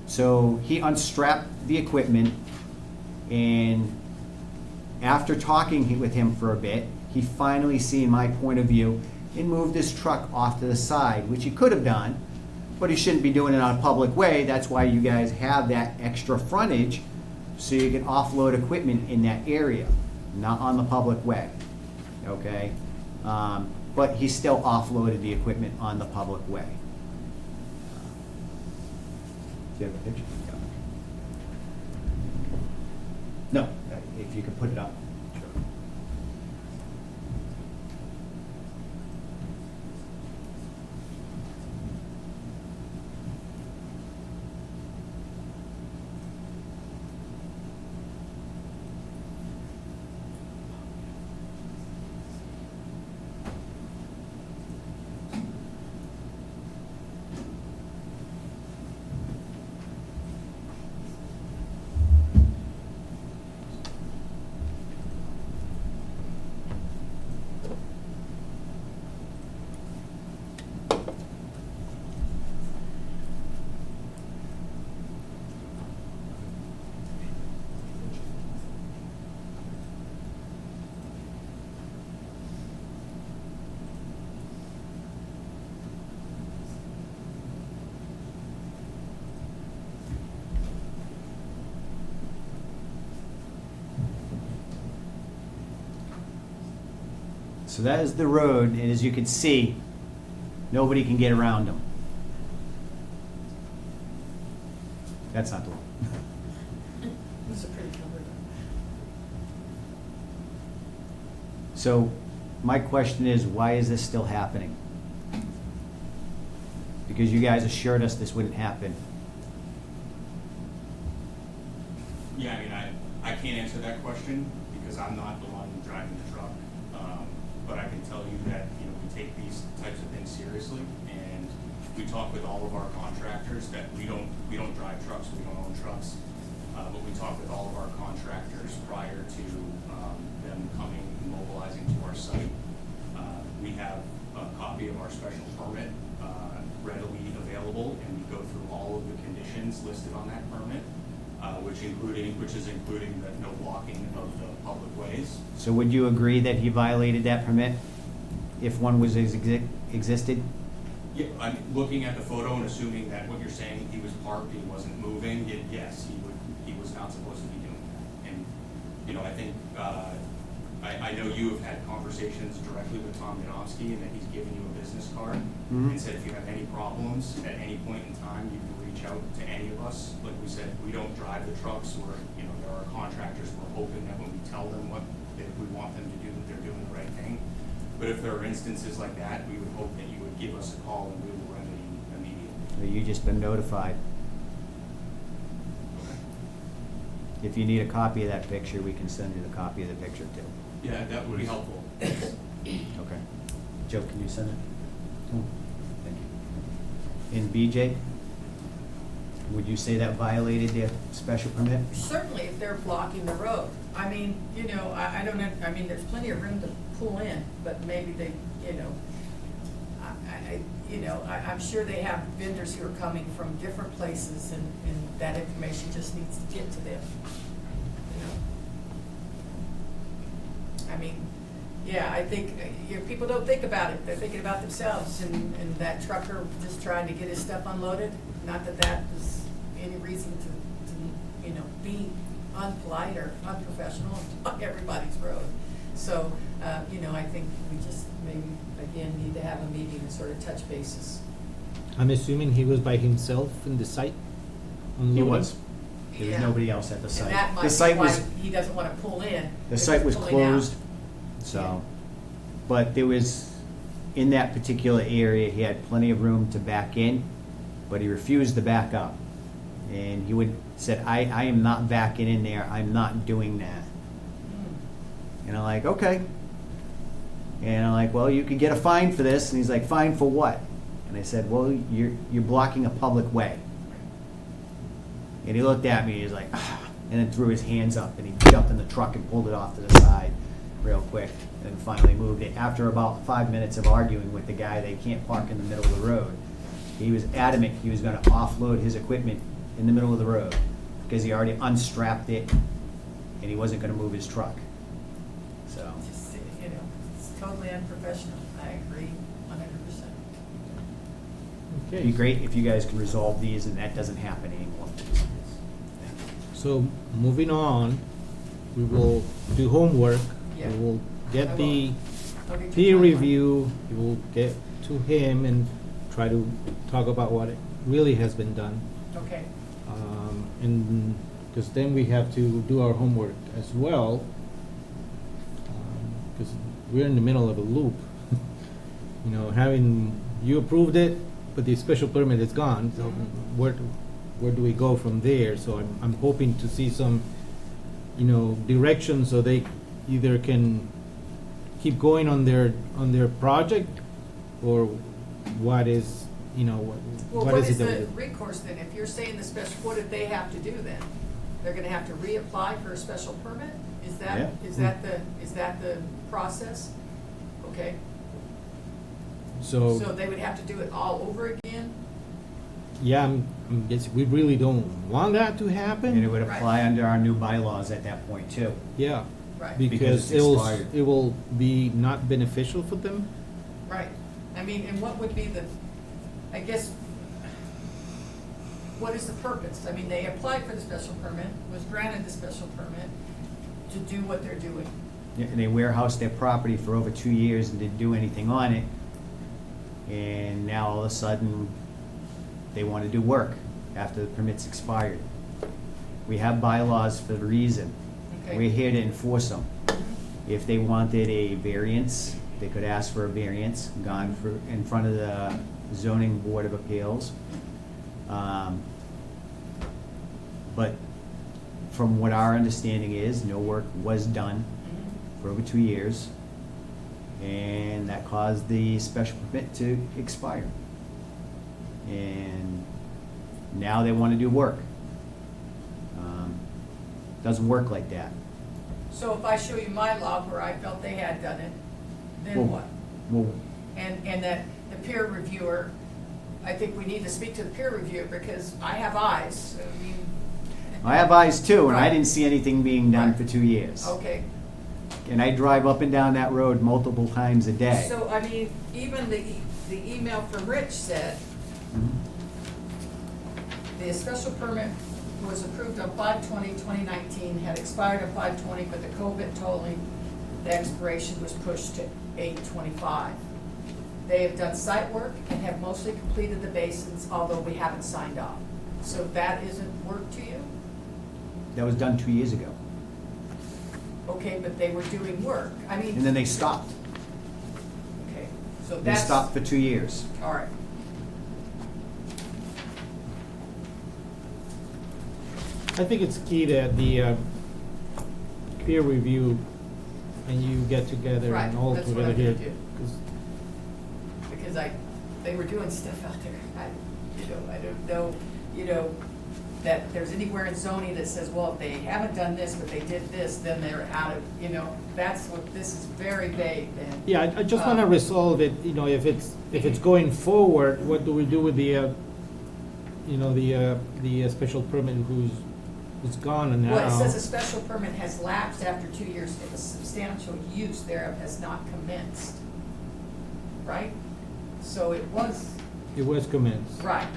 So he unstrapped the equipment, and after talking with him for a bit, he finally seen my point of view and moved his truck off to the side, which he could have done, but he shouldn't be doing it on a public way. That's why you guys have that extra frontage, so you can offload equipment in that area, not on the public way, okay? But he still offloaded the equipment on the public way. Do you have a picture? No, if you could put it up. So that is the road, and as you can see, nobody can get around them. That's not the one. That's a pretty cover. So my question is, why is this still happening? Because you guys assured us this wouldn't happen. Yeah, I mean, I can't answer that question because I'm not the one driving the truck. But I can tell you that, you know, we take these types of things seriously, and we talk with all of our contractors that we don't drive trucks, we don't own trucks. But we talk with all of our contractors prior to them coming and mobilizing to our site. We have a copy of our special permit readily available, and we go through all of the conditions listed on that permit, which is including the no blocking of the public ways. So would you agree that he violated that permit if one was existed? Yeah, I'm looking at the photo and assuming that what you're saying, he was parked, he wasn't moving, yes, he was not supposed to be doing that. And, you know, I think, I know you have had conversations directly with Tom Yanofsky, and that he's given you a business card, and said if you have any problems at any point in time, you can reach out to any of us. Like we said, we don't drive the trucks, we're, you know, there are contractors, we're hoping that when we tell them what, that we want them to do, that they're doing the right thing. But if there are instances like that, we would hope that you would give us a call and we will remedy immediately. Or you just been notified? If you need a copy of that picture, we can send you the copy of the picture too. Yeah, that would be helpful. Okay. Joe, can you send it? Thank you. And BJ, would you say that violated the special permit? Certainly, if they're blocking the road. I mean, you know, I don't know, I mean, there's plenty of room to pull in, but maybe they, you know, I'm sure they have vendors who are coming from different places, and that information just needs to get to them, you know? I mean, yeah, I think, people don't think about it, they're thinking about themselves, and that trucker just trying to get his stuff unloaded, not that that is any reason to, you know, be unpolite or unprofessional on everybody's road. So, you know, I think we just maybe, again, need to have a meeting and sort of touch bases. I'm assuming he was by himself in the site? He unloading? was. There was Yeah. nobody else at the site. And that The might site be why was, he doesn't want to pull in. the if site he's was pulling out. closed, so. But there was, in that particular area, he had plenty of room to back in, but he refused to back up. And he said, I am not backing in there, I'm not doing that. And I'm like, okay. And I'm like, well, you could get a fine for this. And he's like, fine for what? And I said, well, you're blocking a public way. And he looked at me, he's like, ah, and then threw his hands up, and he jumped in the truck and pulled it off to the side real quick, and finally moved it. After about 5 minutes of arguing with the guy, they can't park in the middle of the road. He was adamant he was gonna offload his equipment in the middle of the road, because he already unstrapped it, and he wasn't gonna move his truck. So, Just, you know, it's totally unprofessional. I agree 100%. Okay. it'd be great if you guys can resolve these and that doesn't happen anymore. So, moving on, we will do homework. Yeah. We will I get will. the I'll get you peer timeline. review, we will get to him and try to talk about what really has been done. Okay. And, because then we have to do our homework as well, because we're in the middle of a loop. You know, you approved it, but the special permit is gone, so where do we go from there? So I'm hoping to see some, you know, direction so they either can keep going on their project, or what is, you know, Well, what what is is it that the we do? recourse then? If you're saying the special, what did they have to do then? They're gonna have to reapply for a special permit? Is Yeah. that the process? Okay, So, so they would have to do it all over again? yeah, I'm guessing, we really don't want that to happen. And it would Right. apply under our new bylaws at that point too. Yeah, Right, Because because it's expired. it will be not beneficial for them. right. I mean, and what would be I guess, what is the purpose? I mean, they applied for the special permit, was granted the special permit to do what they're doing. Yeah, and they warehoused their property for over 2 years and didn't do anything on it. And now all of a sudden, they want to do work after the permit's expired. We have bylaws for a reason. Okay. We're here to enforce them. If they wanted a variance, they could ask for a variance, gone in front of the zoning board of appeals. But from what our understanding is, no work was done for over 2 years, and that caused the special permit to expire. And now they want to do work. Doesn't work like that. So if I show you my log where I felt they had done it, then Well- what? Well, And that the peer reviewer, I think we need to speak to the peer reviewer, because I have eyes, I mean. I have eyes too, and I Right. didn't see anything being done Right. for 2 years. Okay, And I drive up and down that road multiple times a day. so I mean, even the the email from Rich said, the special permit was approved on 5/20/2019, had expired on 5/20, but the COVID tolling, the expiration was pushed to 8/25. They have done site work and have mostly completed the basins, although we haven't signed off. So that isn't work to you? That was done 2 years ago. Okay, but they were doing work. I And mean, then they stopped. okay, so They that's. stopped for 2 years. All right. I think it's key that the peer review and you get together Right, and all that's what together I'm gonna here. do. 'Cause Because they were doing stuff out there. I don't know, that there's anywhere in zoning that says, well, if they haven't done this, but they did this, then they're out of, that's what, this is very vague then. Yeah, I just wanna resolve it, if it's going forward, what do we do with the special permit who's gone now? Well, it says a special permit has lapsed after 2 years if a substantial use thereof has not commenced. Right? So it was, It was commenced. right.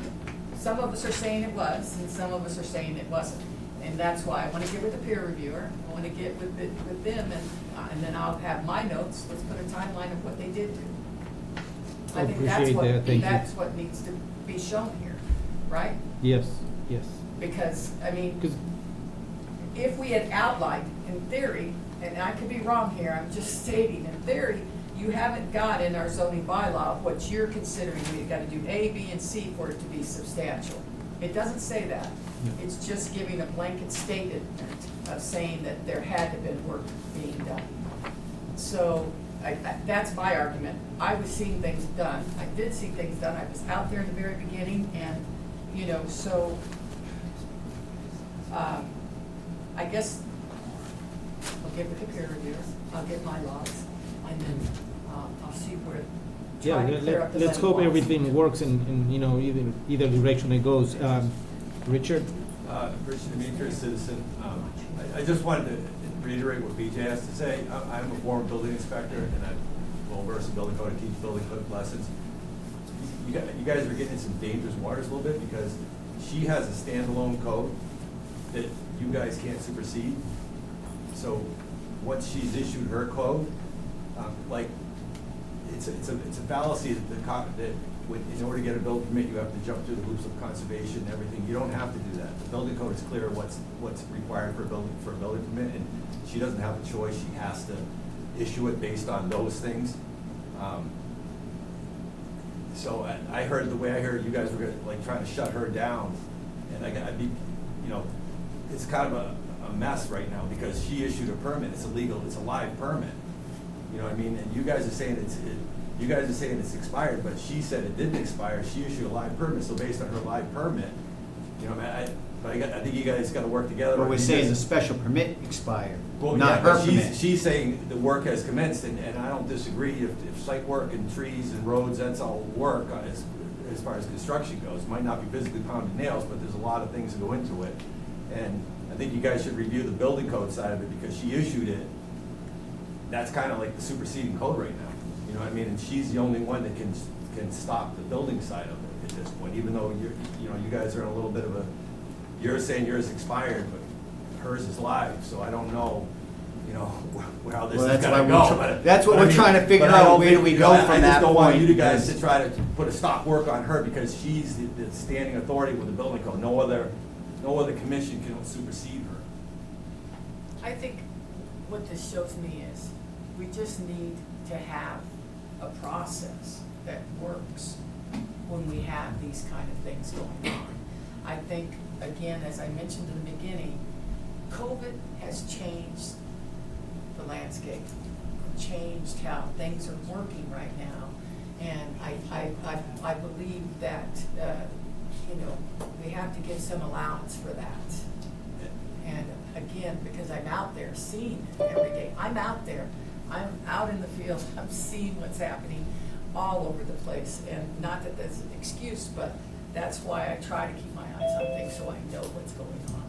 Some of us are saying it was, and some of us are saying it wasn't. And that's why I want to get with the peer reviewer, I want to get with them, and then I'll have my notes, let's put a timeline of what they did do. I think Appreciate that, thank you. that's what needs to be shown here, right? Yes, yes. Because, I mean, 'Cause- if we had outlined, in theory, and I could be wrong here, I'm just stating, in theory, you haven't got in our zoning bylaw what you're considering, you've got to do A, B, and C for it to be substantial. It doesn't say that. It's just giving a blanket statement of saying that there had to have been work being done. So, that's my argument. I was seeing things done. I did see things done. I was out there in the very beginning, and, so, I guess I'll get with the peer reviewer, I'll get my logs, and then I'll see where, Yeah, try to clear up the let's hope letterbox. everything works in, either direction it goes. Richard? Richard Demetrius, citizen. I just wanted to reiterate what BJ has to say. I'm a former building inspector, and I'm well versed in building code. I teach building code lessons. You guys are getting in some dangerous waters a little bit, because she has a standalone code that you guys can't supersede. So once she's issued her code, it's a fallacy that in order to get a building permit, you have to jump through the hoops of conservation and everything. You don't have to do that. The building code is clear what's required for a building permit, and she doesn't have a choice. She has to issue it based on those things. So I heard, the way I heard, you guys were trying to shut her down, and I'd be, it's kind of a mess right now, because she issued a permit. It's illegal. It's a live permit. You know what I mean? And you guys are saying it's expired, but she said it didn't expire. She issued a live permit, so based on her live permit, I think you guys got to work together. But we're saying the special permit expired, Well, not yeah, her but permit. she's saying the work has commenced, and I don't disagree. If site work and trees and roads, that's all work as far as construction goes. Might not be physically pounding nails, but there's a lot of things that go into it. And I think you guys should review the building code side of it, because she issued it. That's kind of like the superseding code right now. You know what I mean? And she's the only one that can stop the building side of it at this point, even though you guys are in a little bit of a, you're saying yours expired, but hers is live, so I don't know, how this Well, is that's gonna why go. we're that's what we're trying to figure but I out, don't where think- do we go I from that just don't want point, you guys because- to try to put a stop work on her, because she's the standing authority with the building code. No other commission can supersede her. I think what this shows me is, we just need to have a process that works when we have these kind of things going on. I think, again, as I mentioned in the beginning, COVID has changed the landscape, changed how things are working right now. And I believe that, we have to give some allowance for that. And again, because I'm out there seeing it every day, I'm out there, I'm out in the field, I'm seeing what's happening all over the place. And not that that's an excuse, but that's why I try to keep my eyes on things, so I know what's going on.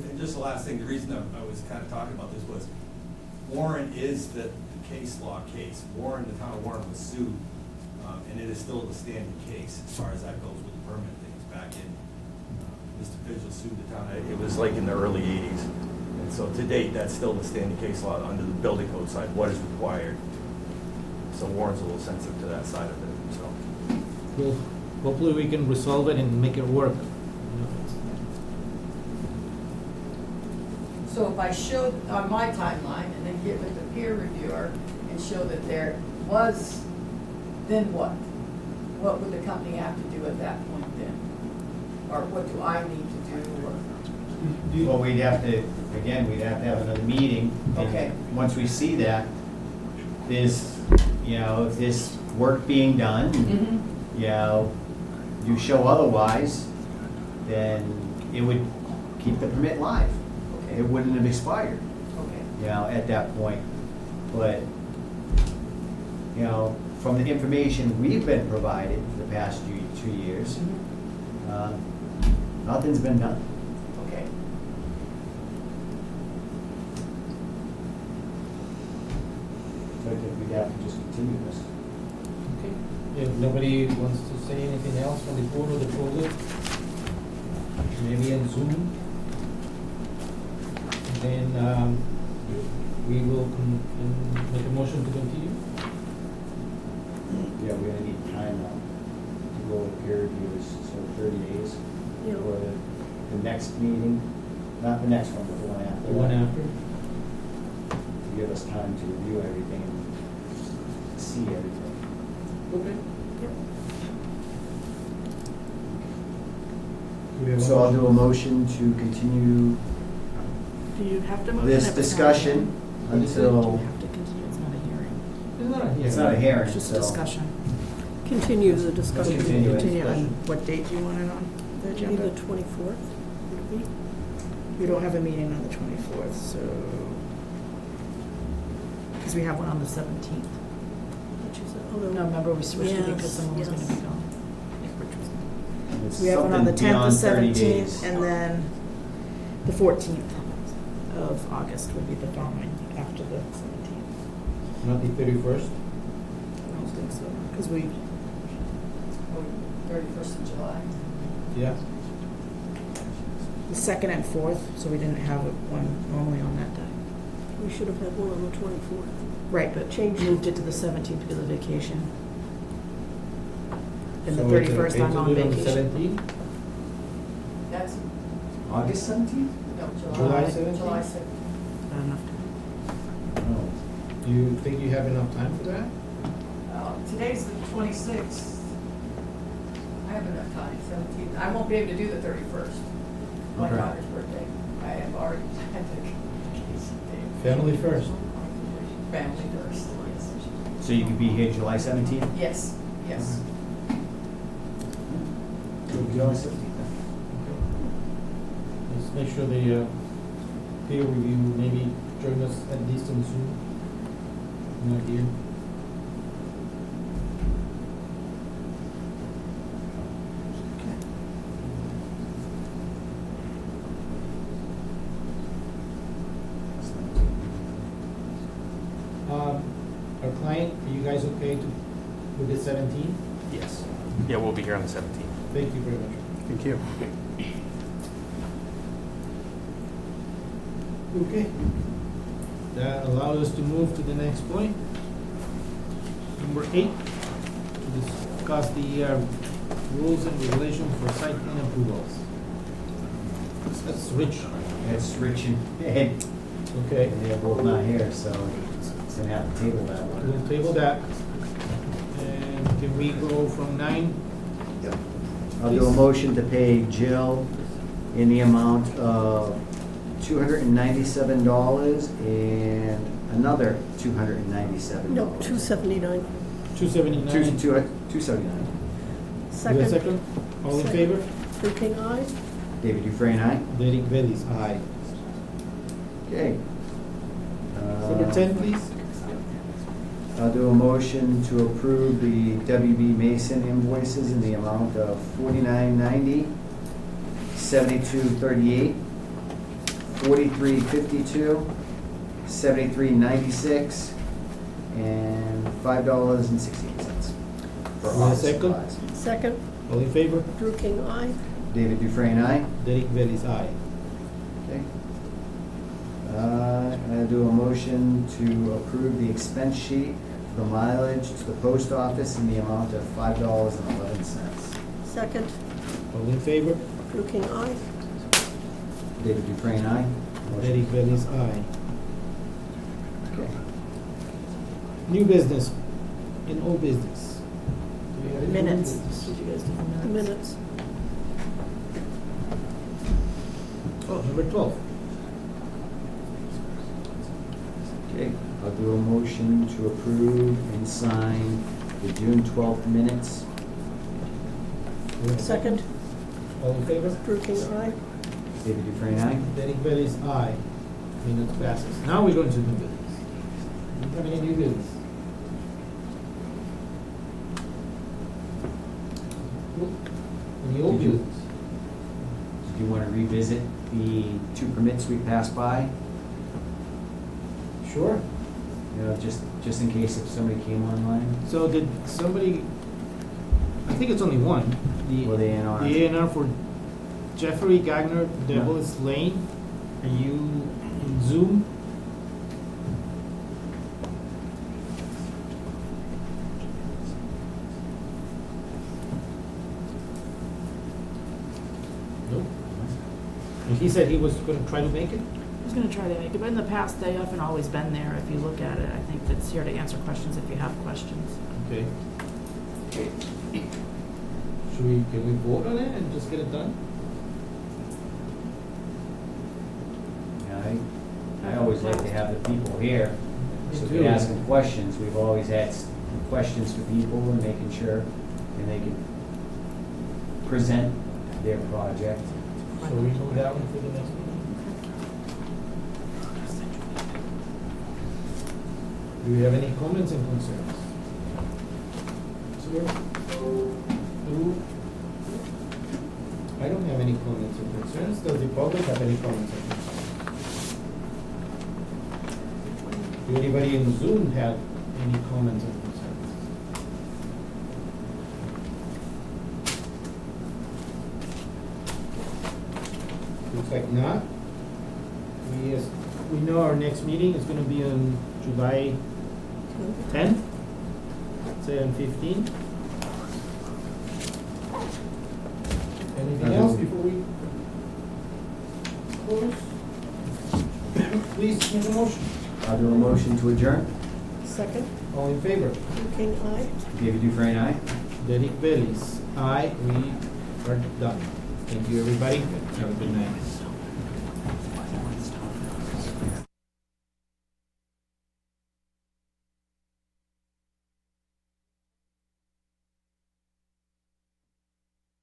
And just the last thing, the reason I was kind of talking about this was, Warren is the case law case. Warren, the town of Warren was sued And it is still the standing case as far as that goes with the permit things back in, Mr. Vigil sued the town, it was like in the early 80s. And so to date, that's still the standing case law under the building code side, what is required. So Warren's a little sensitive to that side of it, so. Well, hopefully we can resolve it and make it work. So if I showed on my timeline and then get with the peer reviewer and show that there was, then what? What would the company have to do at that point then? Or what do I need to do? Well, we'd have to, again, we'd have to have another meeting. and Okay. Once we see that, there's, you know, if there's work being done, Mm-hmm. you know, you show otherwise, then it would keep the permit live. Okay. It wouldn't have expired, Okay. you know, at that point. But, you know, from the information we've been provided for the past 2 years, nothing's been done. Okay. So I think we'd have to just continue this. Okay. If nobody wants to say anything else from the board or the public, maybe on Zoom, then we will make a motion to continue. Yeah, we're gonna need time now to go with peer reviews, so 30 days. Yeah. For the next meeting, not the next one, but the one after. The one that, after. To give us time to review everything and see everything. Okay. So I'll do a motion to continue Do you have to motion? this if it's not a discussion hearing? Do you until, have to continue, it's not a hearing. It's not a hearing. it's not a hearing, It's just a so. discussion. Continue the discussion. Continue it. Continue, on what date do you want it on the Maybe agenda? the 24th, would it be? We don't have a meeting on the 24th, so, because we have one on the 17th. Which is the other No, remember, we switched it because Yes, someone was yes. gonna be gone. It's We have one on the something 10th, the beyond 30 17th, days. and then the 14th of August would be the following, after the 17th. Not the 31st? I don't think so, because we, 31st of July. Yeah. the 2nd and 4th, so we didn't have one normally on that day. We should have had one on the 24th. Right, but Changed. moved it to the 17th because of vacation. And the So it's 31st, okay I'm to on do it the vacation. 17th? That's, August 17th? no, July July, 17th? July 7th. Not enough time. No. Do you think you have enough time for that? Today's the 26th. I have enough time, 17th. I won't be able to do the 31st. My Okay. daughter's birthday. I have already had the Family first. family first, So you could be here July 17th? yes. Yes, July 17th. Let's make sure the peer review maybe join us at least on Zoom. Not here. Our client, are you guys okay with the 17th? Yes. Yeah, we'll be here on the 17th. Thank you very much. Thank you. Okay. That allows us to move to the next point. Number 8, to discuss the rules and regulations for site plan approvals. That's Rich. It's Rich and Ed, Okay. and they're both not here, so it's gonna have to table that one. We'll table that. And can we go from 9? I'll do a motion to pay Jill in the amount of $297 and another $297. No, 279. 279. 279. Second. Second? All in favor? Drew King, aye. David Dufresne, aye? Derek Bellis, aye. Okay. Number 10, please. I'll do a motion to approve the WB Mason invoices in the amount of $49.90, $72.38, $43.52, $73.96, and $5.68 for a office second? supplies. Second, All in favor? Drew King, aye. David Dufresne, aye. Derek Bailey's aye. Okay. I'm gonna do a motion to approve the expense sheet for mileage to the post office in the amount of $5.11. Second, All in favor? Drew King, aye. David Dufresne, aye. Motion- Derek Bailey's aye. Okay. New business, in old business. Do we have any new Minutes. business? Did you guys do the minutes? Minutes. Oh, number 12. Okay, I'll do a motion to approve and sign the June 12th minutes. Do we have a Second, All in favor? Drew King, aye. David Dufresne, aye. Derek Bailey's aye. Minutes passes. Now we're going to new business. Do you have any new business? Any old Did you- business? Did you want to revisit the 2 permits we passed by? Sure. You know, just in case if somebody came online? So did somebody, I think it's only one, Or the A&R? the A&R for Jeffrey Gagner, Devil's Lane. Are you in Zoom? Nope. And he said he was gonna try to make it? I was gonna try to make it, but in the past, they haven't always been there. If you look at it, I think it's here to answer questions if you have questions. Okay. Can we vote on it and just get it done? Yeah, I always like to have the people here, Me so we too. can ask them questions. We've always had questions for people and making sure, and they can present their project. So we move that one for the next meeting? Do we have any comments and concerns? Sir? Who? I don't have any comments or concerns. Does the public have any comments or concerns? Do anybody in Zoom have any comments or concerns? Looks like not. We know our next meeting is gonna be on July 10th, 7:15. Anything else before we close? Please make a motion. I'll do a motion to adjourn. Second, All in favor? Drew King, aye. David Dufresne, aye. Derek Bailey's aye. We are done. Thank you, everybody. Have a good night.